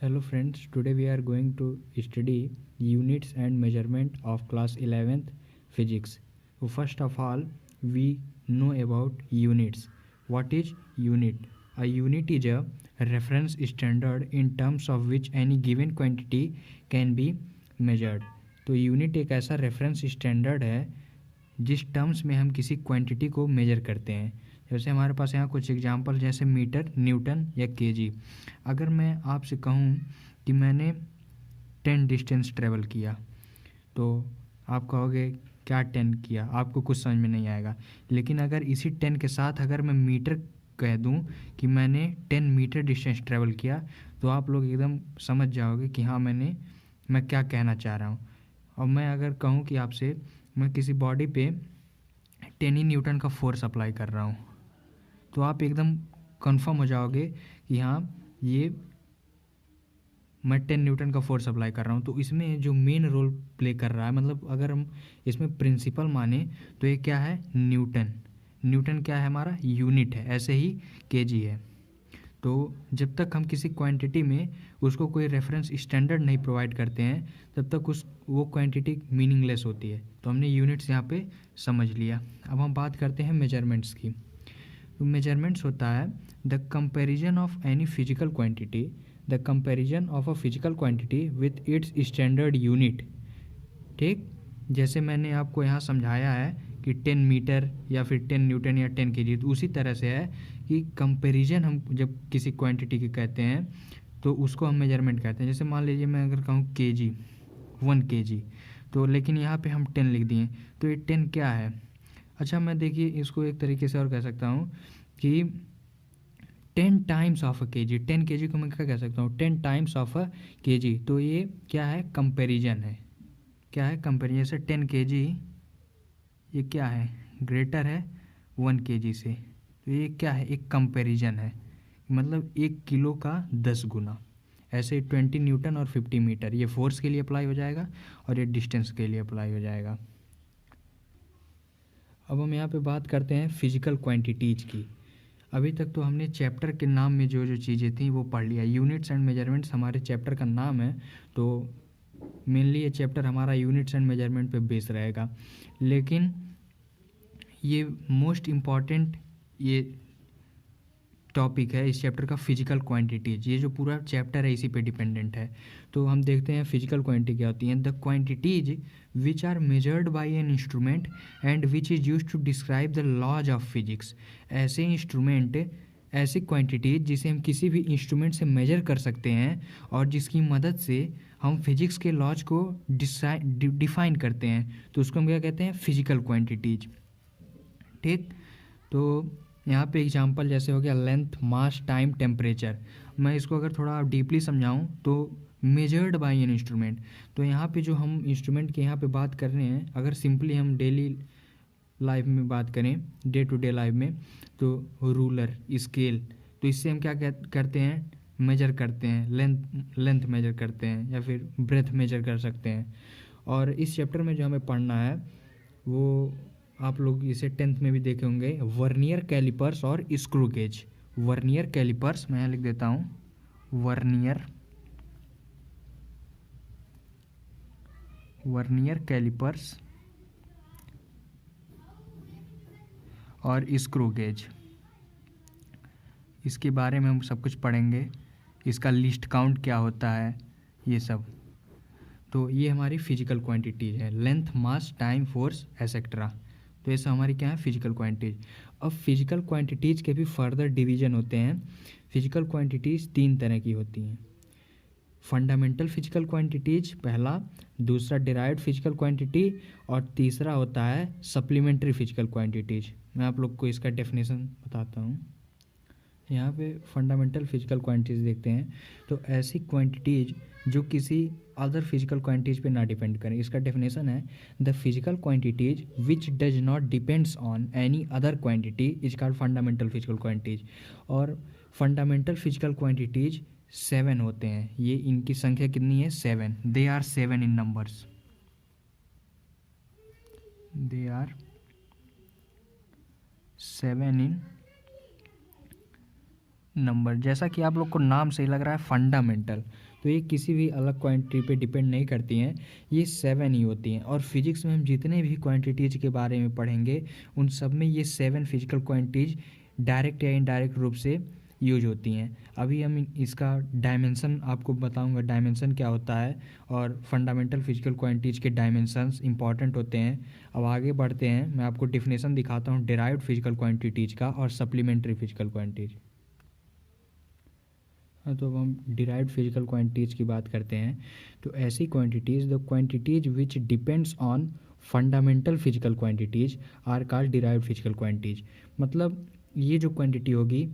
Hello friends, today we are going to study units and measurement of class 11th physics. So first of all, we know about units. What is unit? A unit is a reference standard in terms of which any given quantity can be measured. तो unit एक ऐसा reference standard है जिस terms में हम किसी quantity को major करते हैं। जैसे हमारे पास यहाँ कुछ एग्जांपल जैसे मीटर, न्यूटन या केजी। अगर मैं आपसे कहूँ कि मैंने 10 डिस्टेंस ट्रेवल किया तो आप कहोगे क्या 10 किया, आपको कुछ समझ में नहीं आएगा। लेकिन अगर इसी 10 के साथ अगर मैं मीटर कह दूं कि मैंने 10 मीटर डिस्टेंस ट्रेवल किया तो आप लोग एकदम समझ जाओगे कि हाँ मैं क्या कहना चाह रहा हूँ। और मैं अगर कहूँ कि आपसे मैं किसी बॉडी पे 10 ही न्यूटन का फोर्स अप्लाई कर रहा हूँ तो आप एकदम कंफर्म हो जाओगे कि हाँ ये मैं 10 न्यूटन का फोर्स अप्लाई कर रहा हूँ। तो इसमें जो मेन रोल प्ले कर रहा है, मतलब अगर हम इसमें प्रिंसिपल माने तो ये क्या है, न्यूटन। न्यूटन क्या है, हमारा यूनिट है। ऐसे ही केजी है। तो जब तक हम किसी क्वांटिटी में उसको कोई रेफरेंस स्टैंडर्ड नहीं प्रोवाइड करते हैं तब तक वो क्वांटिटी मीनिंगलेस होती है। तो हमने यूनिट्स यहाँ पे समझ लिया। अब हम बात करते हैं मेजरमेंट्स की। तो मेजरमेंट्स होता है the comparison of any physical quantity, the comparison of a physical quantity with its standard unit. ठीक, जैसे मैंने आपको यहाँ समझाया है कि 10 मीटर या फिर 10 न्यूटन या 10 केजी, तो उसी तरह से है कि कंपैरिजन हम जब किसी क्वांटिटी की कहते हैं तो उसको हम मेजरमेंट कहते हैं। जैसे मान लीजिए मैं अगर कहूँ केजी, 1 केजी, तो लेकिन यहाँ पे हम 10 लिख दिए तो ये 10 क्या है। अच्छा, मैं देखिए इसको एक तरीके से और कह सकता हूँ कि 10 times of a KG. 10 KG को मैं क्या कह सकता हूँ, 10 टाइम्स ऑफ अ केजी। तो ये क्या है, कंपैरिजन है। क्या है, कंपैरिजन। जैसे 10 केजी ये क्या है, ग्रेटर है 1 केजी से, तो ये क्या है, एक कंपैरिजन है। मतलब 1 किलो का 10 गुना। ऐसे 20 न्यूटन और 50 मीटर ये फोर्स के लिए अप्लाई हो जाएगा और ये डिस्टेंस के लिए अप्लाई हो जाएगा। अब हम यहाँ पे बात करते हैं फिजिकल क्वांटिटीज़ की। अभी तक तो हमने चैप्टर के नाम में जो जो चीज़ें थी वो पढ़ लिया। यूनिट्स एंड मेजरमेंट्स हमारे चैप्टर का नाम है, तो मेनली ये चैप्टर हमारा यूनिट्स एंड मेजरमेंट पे बेस रहेगा। लेकिन ये मोस्ट इम्पॉर्टेंट ये टॉपिक है इस चैप्टर का, फिजिकल क्वांटिटीज। ये जो पूरा चैप्टर है इसी पे डिपेंडेंट है। तो हम देखते हैं फिजिकल क्वांटिटी क्या होती हैं। The quantities which are measured by an instrument and which is used to describe the laws of physics. ऐसे इंस्ट्रूमेंट, ऐसी क्वांटिटीज जिसे हम किसी भी इंस्ट्रूमेंट से मेजर कर सकते हैं और जिसकी मदद से हम फिजिक्स के लॉज को डिफाइन करते हैं, तो उसको हम क्या कहते हैं, फिजिकल क्वांटिटीज। ठीक, तो यहाँ पे एग्जांपल जैसे हो गया लेंथ, मास, टाइम, टेम्परेचर। मैं इसको अगर थोड़ा डीपली समझाऊँ तो मेजर्ड बाय एन इंस्ट्रूमेंट, तो यहाँ पे जो हम इंस्ट्रूमेंट की यहाँ पे बात कर रहे हैं, अगर सिंपली हम डेली लाइफ में बात करें, डे टू डे लाइफ में, तो रूलर, स्केल, तो इससे हम क्या करते हैं, मेजर करते हैं, लेंथ मेजर करते हैं या फिर ब्रेथ मेजर कर सकते हैं। और इस चैप्टर में जो हमें पढ़ना है वो आप लोग इसे 10th में भी देखे होंगे, वर्नियर कैलिपर्स और स्क्रू गेज। वर्नियर कैलिपर्स, मैं यहाँ लिख देता हूँ, वर्नियर कैलिपर्स और स्क्रू गेज, इसके बारे में हम सब कुछ पढ़ेंगे। इसका लिस्ट काउंट क्या होता है, ये सब। तो ये हमारी फिजिकल क्वांटिटीज है, length, mass, time, force, etcetera. तो ये सब हमारी क्या है, फिजिकल क्वांटिटीज। अब फिजिकल क्वांटिटीज के भी फर्दर डिवीजन होते हैं। फिजिकल क्वांटिटीज 3 तरह की होती हैं। फंडामेंटल फिजिकल क्वांटिटीज पहला, दूसरा डिराइव्ड फिजिकल क्वांटिटी, और तीसरा होता है सप्लीमेंट्री फिजिकल क्वांटिटीज। मैं आप लोग को इसका डेफिनेशन बताता हूँ। यहाँ पे फंडामेंटल फिजिकल क्वांटिटीज देखते हैं, तो ऐसी क्वांटिटीज जो किसी अदर फिजिकल क्वांटिटीज पे ना डिपेंड करें। इसका डेफिनेशन है the physical quantities which does not depends on any other quantity is called fundamental physical quantities. और फंडामेंटल फिजिकल क्वांटिटीज 7 होते हैं। ये इनकी संख्या कितनी है, 7। They are 7 in numbers, they are 7 in number. जैसा कि आप लोग को नाम से ही लग रहा है फंडामेंटल, तो ये किसी भी अलग क्वांटिटी पे डिपेंड नहीं करती हैं, ये 7 ही होती हैं। और फिजिक्स में हम जितने भी क्वांटिटीज़ के बारे में पढ़ेंगे उन सब में ये 7 फिजिकल क्वांटिटीज डायरेक्ट या इनडायरेक्ट रूप से यूज होती हैं। अभी हम इसका डायमेंशन आपको बताऊंगा, डायमेंशन क्या होता है और फंडामेंटल फिजिकल क्वांटिटीज के डायमेंशंस इंपॉर्टेंट होते हैं। अब आगे बढ़ते हैं, मैं आपको डिफिनेशन दिखाता हूँ डिराइव्ड फिजिकल क्वांटिटीज का और सप्लीमेंट्री फिजिकल क्वांटिटीज। तो अब हम डिराइव्ड फिजिकल क्वांटिटीज़ की बात करते हैं। तो ऐसी quantities, the quantities which depends on fundamental physical quantities are called derived physical quantities. मतलब ये जो क्वांटिटी होगी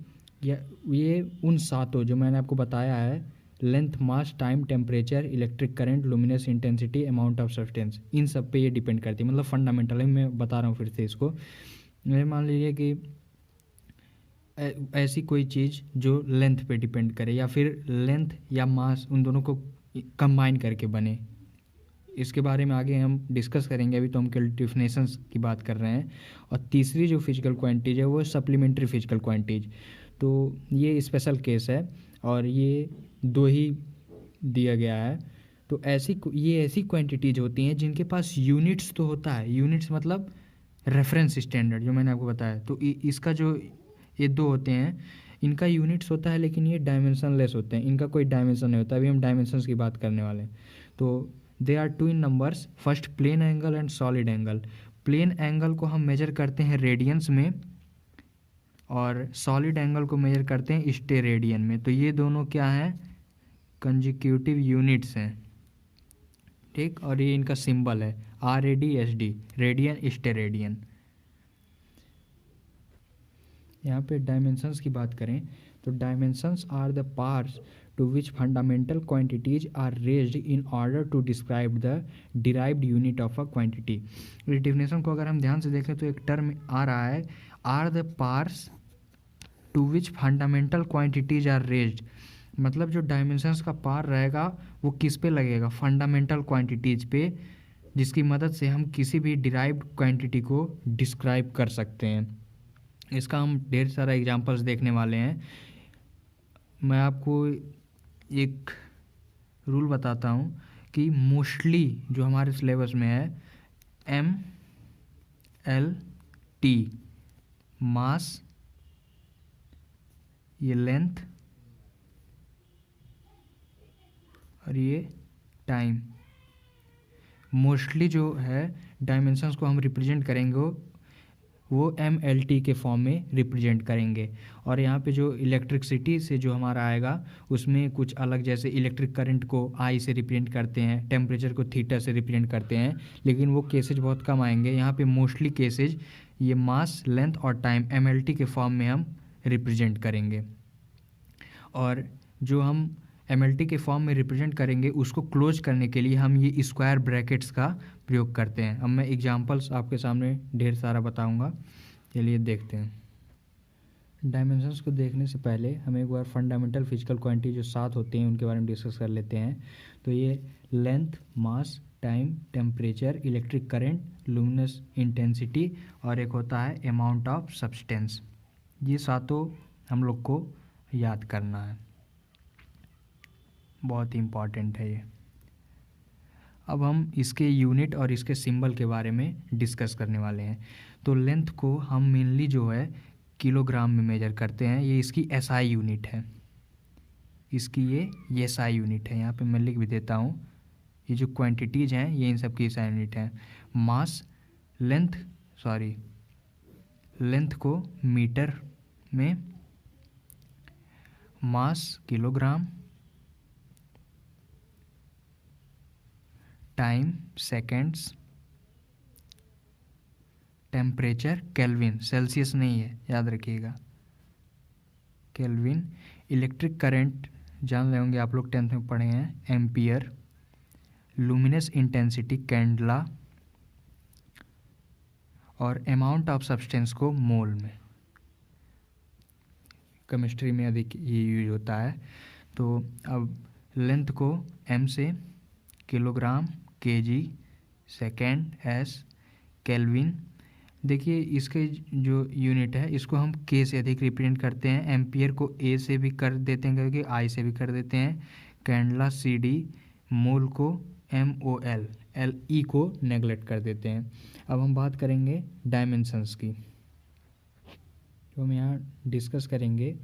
या ये उन सातों जो मैंने आपको बताया है, length, mass, time, temperature, electric current, luminous intensity, amount of substance, इन सब पे ये डिपेंड करती है। मतलब फंडामेंटल है, मैं बता रहा हूँ फिर से इसको। मान लीजिए कि ऐसी कोई चीज़ जो लेंथ पे डिपेंड करे या फिर लेंथ या मास उन दोनों को कंबाइन करके बने। इसके बारे में आगे हम डिस्कस करेंगे, अभी तो हम केवल डिफिनेशंस की बात कर रहे हैं। और तीसरी जो फिजिकल क्वांटिटीज है वो सप्लीमेंट्री फिजिकल क्वांटिटीज। तो ये स्पेशल केस है और ये दो ही दिया गया है। तो ये ऐसी क्वांटिटीज होती हैं जिनके पास यूनिट्स तो होता है, यूनिट्स मतलब रेफरेंस स्टैंडर्ड जो मैंने आपको बताया। तो इसका जो ये दो होते हैं, इनका यूनिट्स होता है लेकिन ये डायमेंशनलेस होते हैं, इनका कोई डायमेंशन नहीं होता। अभी हम डायमेंशंस की बात करने वाले हैं। तो they are two in numbers, first plane angle and solid angle. Plane angle को हम मेजर करते हैं रेडियंस में और सॉलिड एंगल को मेजर करते हैं स्टेरेडियन में। तो ये दोनों क्या हैं, कंजिक्यूटिव यूनिट्स हैं, ठीक। और ये इनका सिंबल है RAD SD, रेडियन स्टेरेडियन। यहाँ पे डायमेंशंस की बात करें तो dimensions are the parts to which fundamental quantities are raised in order to describe the derived unit of a quantity. इस डिफिनेशन को अगर हम ध्यान से देखें तो एक टर्म आ रहा है, are the parts to which fundamental quantities are raised. मतलब जो डायमेंशंस का पार रहेगा वो किस पे लगेगा, फंडामेंटल क्वांटिटीज पे, जिसकी मदद से हम किसी भी डिराइव्ड क्वांटिटी को डिस्क्राइब कर सकते हैं। इसका हम ढेर सारा एग्जांपल्स देखने वाले हैं। मैं आपको एक रूल बताता हूँ कि मोस्टली जो हमारे सिलेबस में है MLT, मास, ये लेंथ और ये टाइम, मोस्टली जो है डायमेंशंस को हम रिप्रेजेंट करेंगे वो MLT के फॉर्म में रिप्रेजेंट करेंगे। और यहाँ पे जो इलेक्ट्रिसिटी से जो हमारा आएगा उसमें कुछ अलग, जैसे इलेक्ट्रिक करंट को I से रिप्रेजेंट करते हैं, टेम्परेचर को थीटा से रिप्रेजेंट करते हैं, लेकिन वो केसेज बहुत कम आएंगे। यहाँ पे मोस्टली केसेज ये मास, लेंथ और टाइम MLT के फॉर्म में हम रिप्रेजेंट करेंगे। और जो हम MLT के फॉर्म में रिप्रेजेंट करेंगे उसको क्लोज करने के लिए हम ये स्क्वायर ब्रैकेट्स का प्रयोग करते हैं। अब मैं एग्जांपल्स आपके सामने ढेर सारा बताऊंगा, चलिए देखते हैं। डायमेंशंस को देखने से पहले हम एक बार फंडामेंटल फिजिकल क्वांटिटी जो 7 होते हैं उनके बारे में डिस्कस कर लेते हैं। तो ये length, mass, time, temperature, electric current, luminous intensity और एक होता है अमाउंट ऑफ सब्सटेंस। ये सातों हम लोग को याद करना है, बहुत ही इम्पॉर्टेंट है ये। अब हम इसके यूनिट और इसके सिंबल के बारे में डिस्कस करने वाले हैं। तो लेंथ को हम मेनली जो है किलोग्राम में मेजर करते हैं, ये इसकी SI यूनिट है, इसकी ये SI यूनिट है। यहाँ पे मैं लिख भी देता हूँ, ये जो क्वांटिटीज़ हैं ये इन सब की SI यूनिट है। मास, लेंथ को मीटर में, mass kilogram, time seconds, temperature kelvin, Celsius नहीं है याद रखिएगा, केल्विन। इलेक्ट्रिक करंट जान रहे होंगे आप लोग, 10th में पढ़े हैं, एम्पियर। लुमिनस इंटेंसिटी कैंडला और अमाउंट ऑफ सब्सटेंस को मोल में, केमिस्ट्री में अधिक ये यूज होता है। तो अब लेंथ को M से, kilogram, KG, second S, kelvin. देखिए इसके जो यूनिट है इसको हम K से अधिक रिप्रेजेंट करते हैं। एम्पियर को A से भी कर देते हैं, क्योंकि I से भी कर देते हैं। कैंडला CD, मोल को MOL, LE को नेगलेक्ट कर देते हैं। अब हम बात करेंगे डायमेंशंस की। तो हम यहाँ डिस्कस करेंगे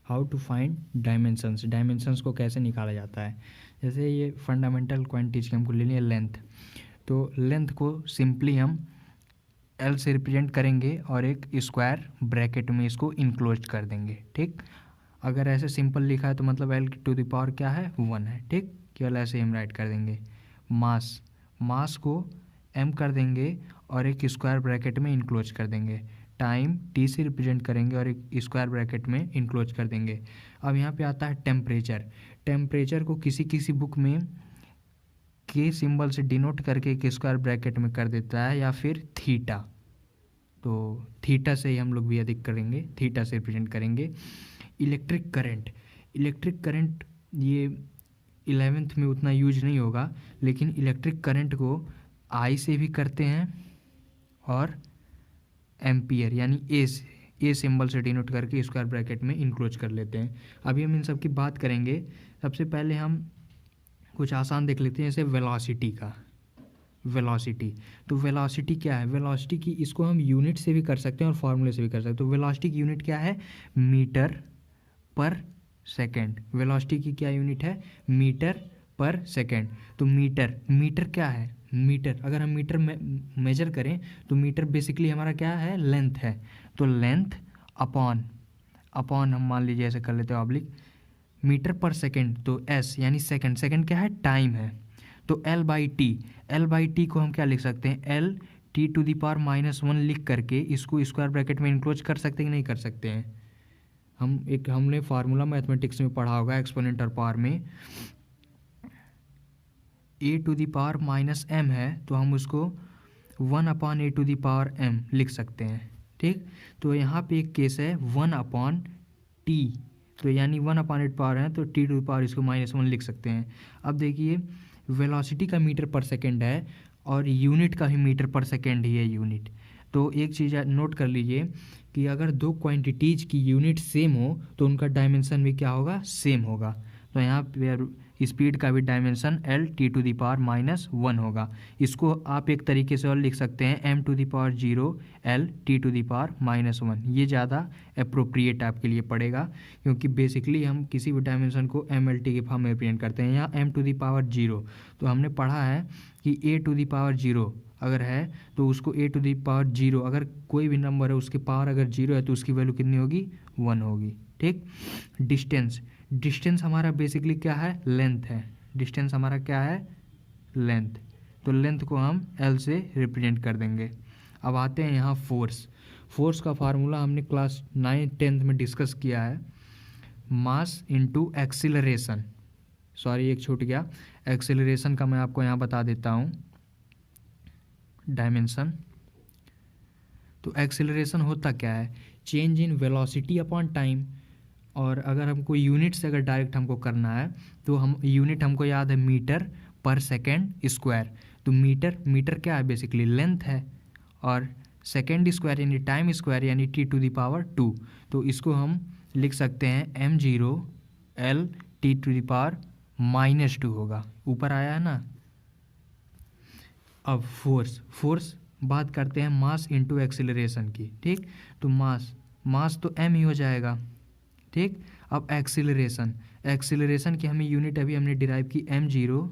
how to find dimensions, dimensions को कैसे निकाला जाता है। जैसे ये फंडामेंटल क्वांटिटीज की हमको लेनी है लेंथ, तो लेंथ को सिंपली हम L से रिप्रेजेंट करेंगे और एक स्क्वायर ब्रैकेट में इसको इनक्लोज कर देंगे। ठीक, अगर ऐसे सिंपल लिखा है तो मतलब L⁴ क्या है 1 है। ठीक, केवल ऐसे हम राइट कर देंगे। मास को M कर देंगे और एक स्क्वायर ब्रैकेट में इनक्लोज कर देंगे। टाइम T से रिप्रेजेंट करेंगे और एक स्क्वायर ब्रैकेट में इनक्लोज कर देंगे। अब यहाँ पे आता है टेम्परेचर। टेम्परेचर को किसी किसी बुक में के सिंबल से डिनोट करके एक स्क्वायर ब्रैकेट में कर देता है, या फिर थीटा। तो थीटा से ही हम लोग भी अधिक करेंगे, थीटा से रिप्रेजेंट करेंगे। इलेक्ट्रिक करंट ये 11th में उतना यूज नहीं होगा, लेकिन इलेक्ट्रिक करंट को I से भी करते हैं और एम्पियर यानी ए सिंबल से डिनोट करके स्क्वायर ब्रैकेट में इनक्लोज कर लेते हैं। अभी हम इन सब की बात करेंगे। सबसे पहले हम कुछ आसान देख लेते हैं, जैसे वेलोसिटी का। वेलोसिटी, तो वेलोसिटी क्या है? वेलोसिटी की इसको हम यूनिट से भी कर सकते हैं और फार्मूले से भी कर सकते हैं। तो वेलोसिटी की यूनिट क्या है? मीटर पर सेकेंड। वेलोसिटी की क्या यूनिट है? मीटर पर सेकेंड। तो मीटर क्या है? मीटर, अगर हम मीटर मेजर करें तो मीटर बेसिकली हमारा क्या है? लेंथ है। तो लेंथ अपॉन हम मान लीजिए ऐसे कर लेते हैं ऑब्लिक, मीटर पर सेकेंड, तो S यानी सेकेंड। सेकेंड क्या है? टाइम है। तो L/T को हम क्या लिख सकते हैं? L(T⁻⁻1) लिख करके इसको स्क्वायर ब्रैकेट में इनक्लोज कर सकते हैं कि नहीं कर सकते हैं? हमने फार्मूला मैथमेटिक्स में पढ़ा होगा एक्सपोनेंट और पावर में, A⁻⁻m है तो हम उसको 1/A⁻m लिख सकते हैं। ठीक, तो यहाँ पे एक केस है 1/T, तो यानी 1/8 है तो T⁻, इसको -1 लिख सकते हैं। अब देखिए, वेलोसिटी का मीटर पर सेकेंड है और यूनिट का भी मीटर पर सेकेंड ही है यूनिट। तो एक चीज़ नोट कर लीजिए कि अगर दो क्वांटिटीज की यूनिट सेम हो तो उनका डायमेंशन भी क्या होगा? सेम होगा। तो यहाँ पे स्पीड का भी डायमेंशन L(T⁻⁻1) होगा। इसको आप एक तरीके से और लिख सकते हैं m⁻0 L(T⁻⁻1). ये ज़्यादा अप्रोप्रिएट आपके लिए पड़ेगा, क्योंकि बेसिकली हम किसी भी डायमेंशन को MLT के फॉर्म में रिप्रेजेंट करते हैं। यहाँ m⁻0, तो हमने पढ़ा है कि A⁻0 अगर है तो उसको A⁻0, अगर कोई भी नंबर है उसके पावर अगर 0 है तो उसकी वैल्यू कितनी होगी? 1 होगी। ठीक, डिस्टेंस हमारा बेसिकली क्या है? लेंथ है। डिस्टेंस हमारा क्या है? लेंथ। तो लेंथ को हम L से रिप्रेजेंट कर देंगे। अब आते हैं यहाँ फोर्स का फार्मूला हमने क्लास 9th-10th में डिस्कस किया है, मास इंटू एक्सीलरेशन। सॉरी, एक छूट गया, एक्सीलरेशन का मैं आपको यहाँ बता देता हूँ डायमेंशन। तो एक्सीलरेशन होता क्या है? Change in velocity upon time. और अगर हमको यूनिट से अगर डायरेक्ट हमको करना है तो हम यूनिट हमको याद है मीटर पर सेकेंड स्क्वायर। तो मीटर क्या है? बेसिकली लेंथ है, और सेकेंड स्क्वायर यानी टाइम स्क्वायर यानी T⁻²। तो इसको हम लिख सकते हैं m0 L(T⁻⁻2) होगा। ऊपर आया है ना। अब फोर्स बात करते हैं मास इंटू एक्सीलरेशन की। ठीक, तो मास तो m ही हो जाएगा। ठीक, अब एक्सीलरेशन की हमें यूनिट अभी हमने डिराइव की m0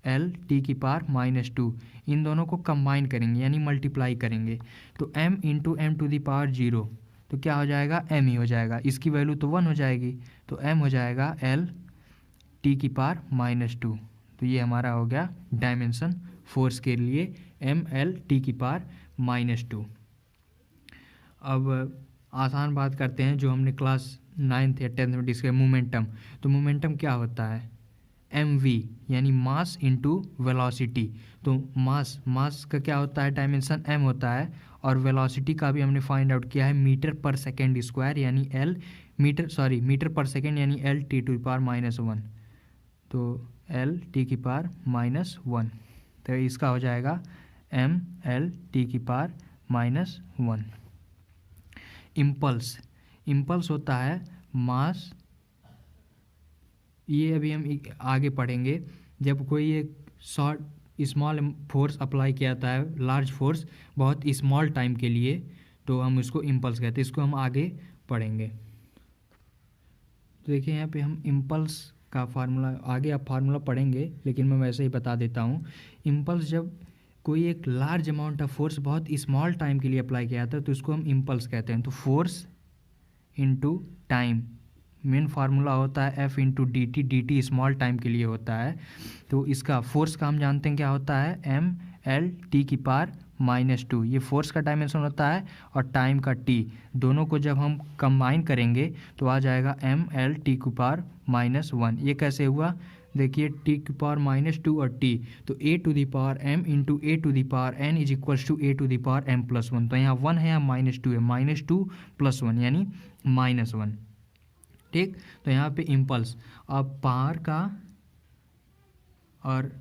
L(T⁻²). इन दोनों को कंबाइन करेंगे यानी मल्टीप्लाई करेंगे, तो m इंटू m⁻0, तो क्या हो जाएगा? m ही हो जाएगा। इसकी वैल्यू तो 1 हो जाएगी, तो m हो जाएगा L(T⁻²). तो ये हमारा हो गया डायमेंशन फोर्स के लिए mL(T⁻²). अब आसान बात करते हैं जो हमने क्लास 9th या 10th में डिस्कस, मोमेंटम। तो मोमेंटम क्या होता है? mv यानी मास इंटू वेलोसिटी। तो मास का क्या होता है? डायमेंशन m होता है, और वेलोसिटी का भी हमने फाइंड आउट किया है मीटर पर सेकेंड स्क्वायर यानी मीटर पर सेकेंड यानी L(T⁻⁻1). तो L(T⁻⁻1), तो इसका हो जाएगा mL(T⁻⁻1). इम्पल्स होता है मास ये अभी हम आगे पढ़ेंगे। जब कोई एक शॉर्ट स्मॉल फोर्स अप्लाई किया जाता है, लार्ज फोर्स बहुत स्मॉल टाइम के लिए, तो हम इसको इम्पल्स कहते हैं। इसको हम आगे पढ़ेंगे। तो देखिए यहाँ पे हम इम्पल्स का फार्मूला, आगे आप फार्मूला पढ़ेंगे लेकिन मैं वैसे ही बता देता हूँ। इम्पल्स जब कोई एक लार्ज अमाउंट ऑफ फोर्स बहुत स्मॉल टाइम के लिए अप्लाई किया जाता है तो इसको हम इम्पल्स कहते हैं। तो force into time, main formula होता है F into D T. D T small time के लिए होता है। तो इसका फोर्स का हम जानते हैं क्या होता है, एम एल टी की पावर -2। ये फोर्स का डायमेंशन होता है और टाइम का टी, दोनों को जब हम कंबाइन करेंगे तो आ जाएगा एम एल टी की पावर -1। ये कैसे हुआ, देखिए टी की पावर -2 और टी, तो a to the power m into a to the power n is equals to a to the power m plus 1। तो यहाँ 1 है, यहाँ -2 है, -2 + 1 यानी -1। ठीक, तो यहाँ पे इम्पल्स, अब पावर का और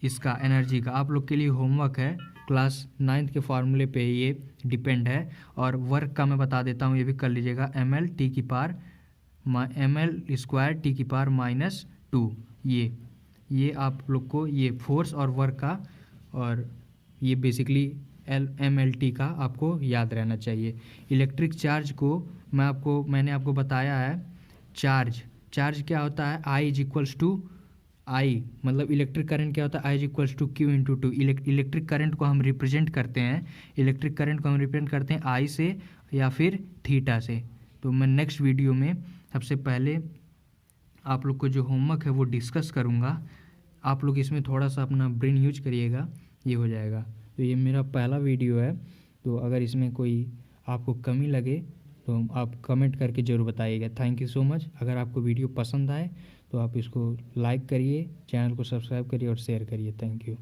इसका एनर्जी का आप लोग के लिए होमवर्क है, क्लास 9th के फार्मूले पे ये डिपेंड है। और वर्क का मैं बता देता हूँ, ये भी कर लीजिएगा, एम एल टी की पावर ml² टी की पावर -2। ये आप लोग को ये फोर्स और वर्क का, और ये बेसिकली MLT का आपको याद रहना चाहिए। इलेक्ट्रिक चार्ज को मैंने आपको बताया है, चार्ज क्या होता है, I is equals to I, मतलब इलेक्ट्रिक करंट क्या होता है, I is equals to Q into 2। Electric current को हम रिप्रेजेंट करते हैं I से या फिर थीटा से। तो मैं नेक्स्ट वीडियो में सबसे पहले आप लोग को जो होमवर्क है वो डिस्कस करूँगा। आप लोग इसमें थोड़ा सा अपना ब्रेन यूज करिएगा, ये हो जाएगा। तो ये मेरा पहला वीडियो है, तो अगर इसमें कोई आपको कमी लगे तो आप कमेंट करके ज़रूर बताइएगा। Thank you so much. अगर आपको वीडियो पसंद आए तो आप इसको लाइक करिए, चैनल को सब्सक्राइब करिए और शेयर करिए। Thank you.